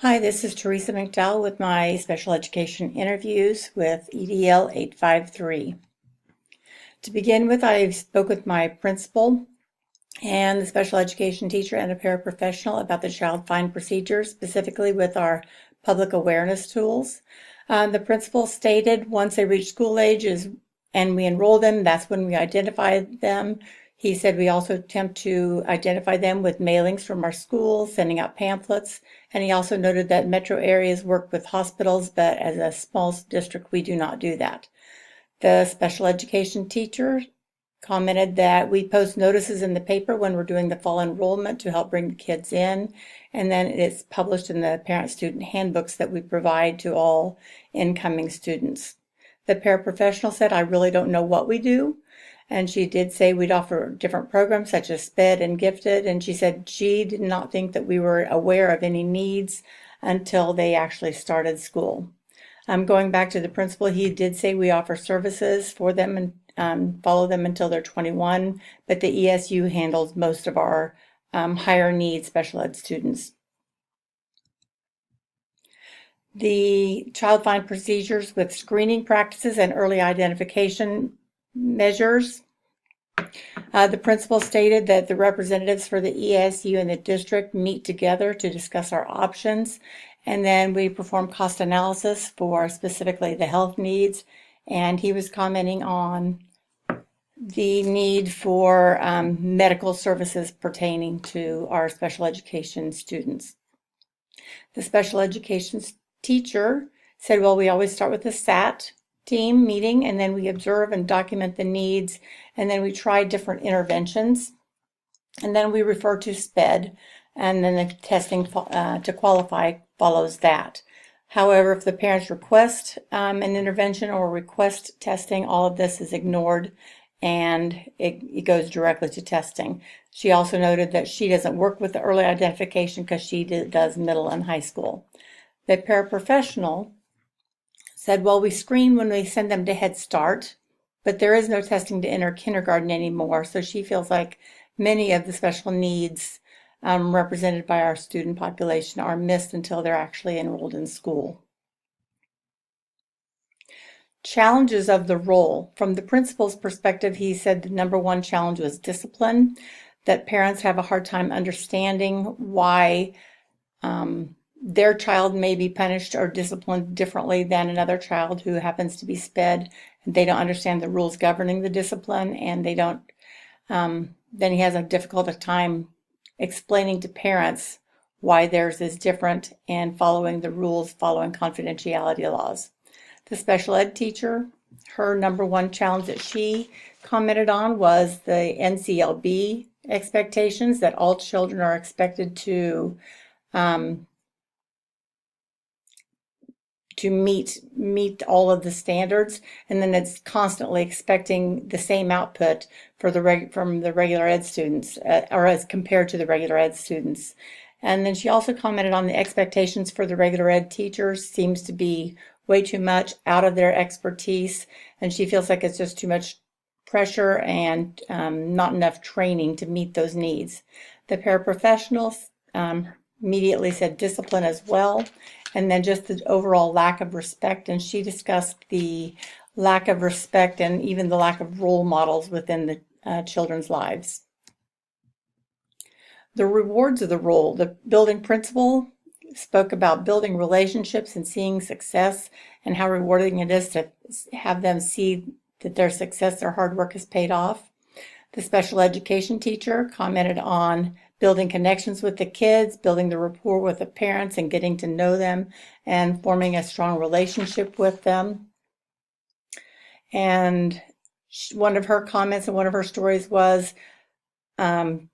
Hi, this is Teresa McDowell with my special education interviews with EDL 853. To begin with, I spoke with my principal and the special education teacher and a paraprofessional about the child find procedures, specifically with our public awareness tools. The principal stated once they reach school age and we enroll them, that's when we identify them. He said we also attempt to identify them with mailings from our schools, sending out pamphlets, and he also noted that metro areas work with hospitals, but as a small district, we do not do that. The special education teacher commented that we post notices in the paper when we're doing the fall enrollment to help bring the kids in, and then it's published in the parent-student handbooks that we provide to all incoming students. The paraprofessional said, I really don't know what we do. And she did say we'd offer different programs such as SPED and Gifted. And she said she did not think that we were aware of any needs until they actually started school. Going back to the principal, he did say we offer services for them and follow them until they're 21, but the ESU handles most of our higher needs special ed students. The child find procedures with screening practices and early identification measures. The principal stated that the representatives for the ESU and the district meet together to discuss our options, and then we perform cost analysis for specifically the health needs, and he was commenting on the need for medical services pertaining to our special education students. The special education teacher said, well, we always start with a SAT team meeting, and then we observe and document the needs, and then we try different interventions, and then we refer to SPED, and then the testing to qualify follows that. However, if the parents request an intervention or request testing, all of this is ignored and it goes directly to testing. She also noted that she doesn't work with the early identification because she does middle and high school. The paraprofessional said, well, we screen when we send them to Head Start, but there is no testing to enter kindergarten anymore, so she feels like many of the special needs represented by our student population are missed until they're actually enrolled in school. Challenges of the role. From the principal's perspective, he said the number one challenge was discipline, that parents have a hard time understanding why their child may be punished or disciplined differently than another child who happens to be SPED. They don't understand the rules governing the discipline, and they don't, then he has a difficult time explaining to parents why theirs is different and following the rules, following confidentiality laws. The special ed teacher, her number one challenge that she commented on was the NCLB expectations, that all children are expected to meet all of the standards, and then it's constantly expecting the same output for from the regular ed students, or as compared to the regular ed students. And then she also commented on the expectations for the regular ed teachers seems to be way too much out of their expertise, and she feels like it's just too much pressure and not enough training to meet those needs. The paraprofessionals immediately said discipline as well, and then just the overall lack of respect, and she discussed the lack of respect and even the lack of role models within the children's lives. The rewards of the role. The building principal spoke about building relationships and seeing success and how rewarding it is to have them see that their success, their hard work has paid off. The special education teacher commented on building connections with the kids, building the rapport with the parents and getting to know them and forming a strong relationship with them. And one of her comments and one of her stories was, some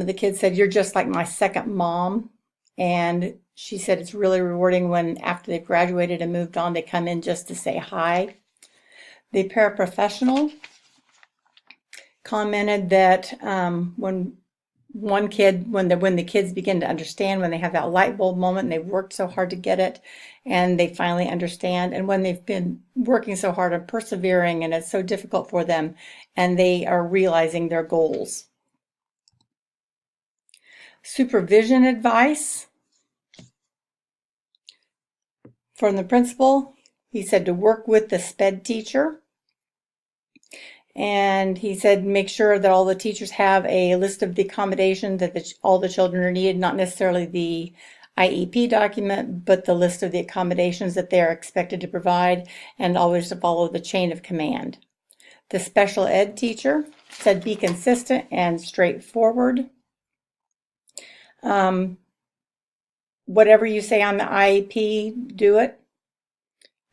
of the kids said, you're just like my second mom. And she said it's really rewarding when after they've graduated and moved on, they come in just to say hi. The paraprofessional commented that when the kids begin to understand, when they have that light bulb moment and they've worked so hard to get it and they finally understand, and when they've been working so hard and persevering and it's so difficult for them and they are realizing their goals. Supervision advice. From the principal, he said to work with the SPED teacher. And he said make sure that all the teachers have a list of the accommodations that all the children are needed, not necessarily the IEP document, but the list of the accommodations that they are expected to provide, and always to follow the chain of command. The special ed teacher said be consistent and straightforward. Whatever you say on the IEP, do it.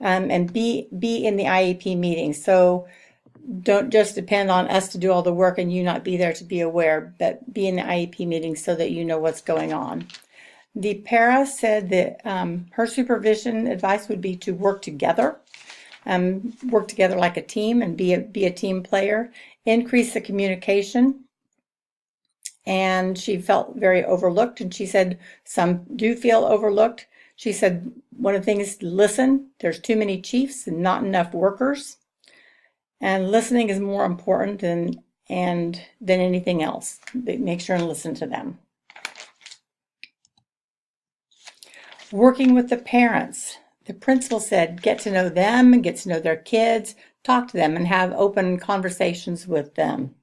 And be in the IEP meeting. So don't just depend on us to do all the work and you not be there to be aware, but be in the IEP meeting so that you know what's going on. The para said that her supervision advice would be to work together like a team and be a team player, increase the communication. And she felt very overlooked, and she said some do feel overlooked. She said one of the things is listen. There's too many chiefs and not enough workers. And listening is more important than anything else. Make sure and listen to them. Working with the parents. The principal said get to know them and get to know their kids, talk to them and have open conversations with them.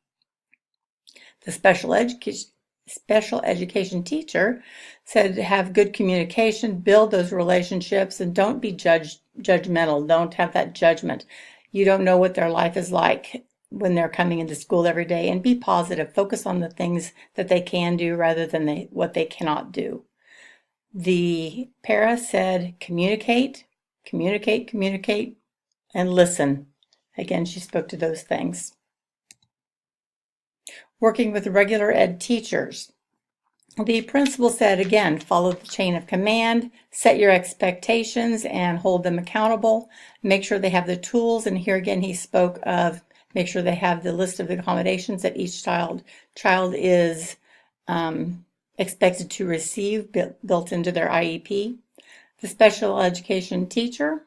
The special education teacher said to have good communication, build those relationships, and don't be judgmental. Don't have that judgment. You don't know what their life is like when they're coming into school every day, and be positive. Focus on the things that they can do rather than what they cannot do. The para said communicate, and listen. Again, she spoke to those things. Working with regular ed teachers. The principal said, again, follow the chain of command, set your expectations and hold them accountable. Make sure they have the tools, and here again he spoke of make sure they have the list of the accommodations that each child is expected to receive built into their IEP. The special education teacher,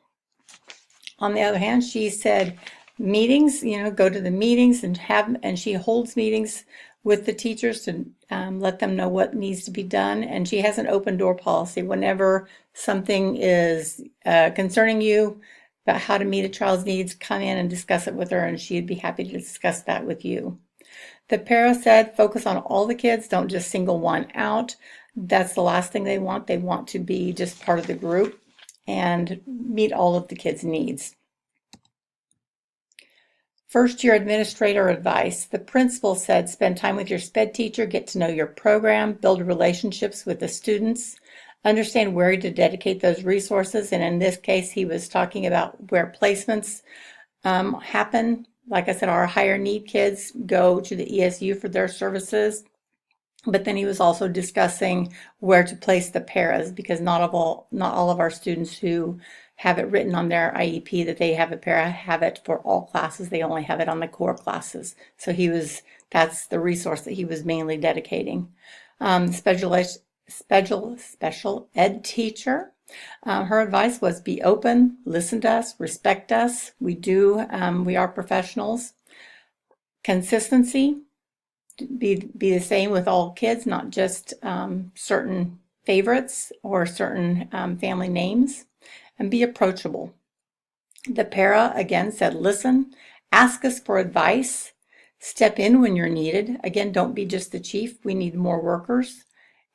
on the other hand, she said meetings, go to the meetings and she holds meetings with the teachers to let them know what needs to be done. And she has an open door policy. Whenever something is concerning you about how to meet a child's needs, come in and discuss it with her, and she'd be happy to discuss that with you. The para said focus on all the kids, don't just single one out. That's the last thing they want. They want to be just part of the group and meet all of the kids' needs. First year administrator advice. The principal said spend time with your SPED teacher, get to know your program, build relationships with the students, understand where to dedicate those resources. And in this case, he was talking about where placements happen. Like I said, our higher need kids go to the ESU for their services. But then he was also discussing where to place the paras, because not all of our students who have it written on their IEP that they have a para have it for all classes. They only have it on the core classes. So that's the resource that he was mainly dedicating. Special ed teacher. Her advice was be open, listen to us, respect us. We are professionals. Consistency. Be the same with all kids, not just certain favorites or certain family names, and be approachable. The para again said listen, ask us for advice, step in when you're needed. Again, don't be just the chief. We need more workers,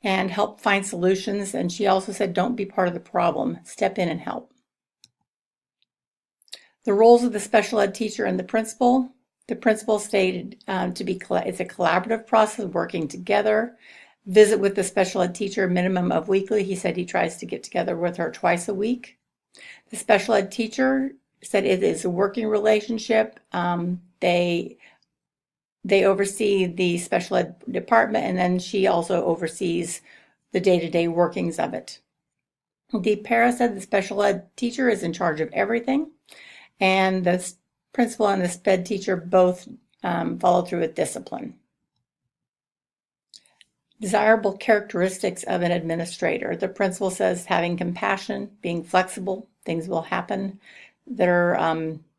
and help find solutions. And she also said don't be part of the problem. Step in and help. The roles of the special ed teacher and the principal. The principal stated it's a collaborative process, working together. Visit with the special ed teacher a minimum of weekly. He said he tries to get together with her twice a week. The special ed teacher said it is a working relationship. They oversee the special ed department, and then she also oversees the day-to-day workings of it. The para said the special ed teacher is in charge of everything, and the principal and the SPED teacher both follow through with discipline. Desirable characteristics of an administrator. The principal says having compassion, being flexible. Things will happen that are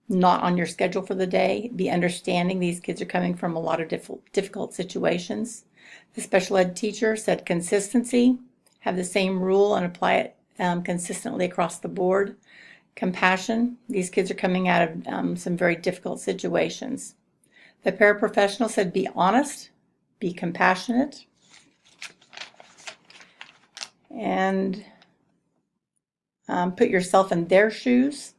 not on your schedule for the day. Be understanding. These kids are coming from a lot of difficult situations. The special ed teacher said consistency. Have the same rule and apply it consistently across the board. Compassion. These kids are coming out of some very difficult situations. The paraprofessional said be honest, be compassionate, and put yourself in their shoes.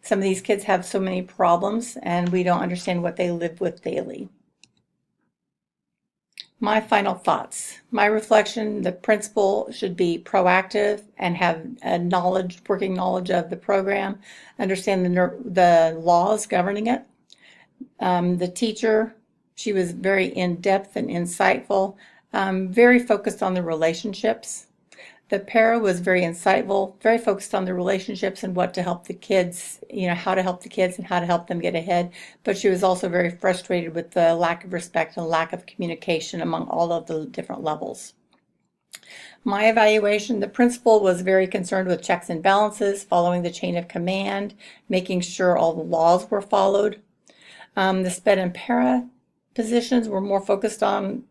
Some of these kids have so many problems and we don't understand what they live with daily. My final thoughts. My reflection, the principal should be proactive and have a working knowledge of the program, understand the laws governing it. The teacher, she was very in-depth and insightful, very focused on the relationships. The para was very insightful, very focused on the relationships and what to help the kids, how to help the kids and how to help them get ahead. But she was also very frustrated with the lack of respect and lack of communication among all of the different levels. My evaluation, the principal was very concerned with checks and balances, following the chain of command, making sure all the laws were followed. The SPED and para positions were more focused on,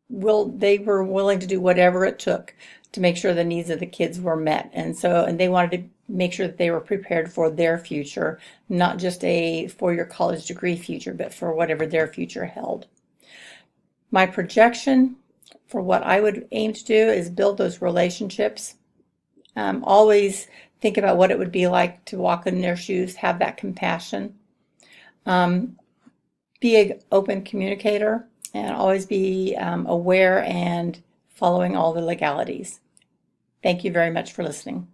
they were willing to do whatever it took to make sure the needs of the kids were met. And they wanted to make sure that they were prepared for their future, not just a four-year college degree future, but for whatever their future held. My projection for what I would aim to do is build those relationships. Always think about what it would be like to walk in their shoes, have that compassion. Be an open communicator and always be aware and following all the legalities. Thank you very much for listening.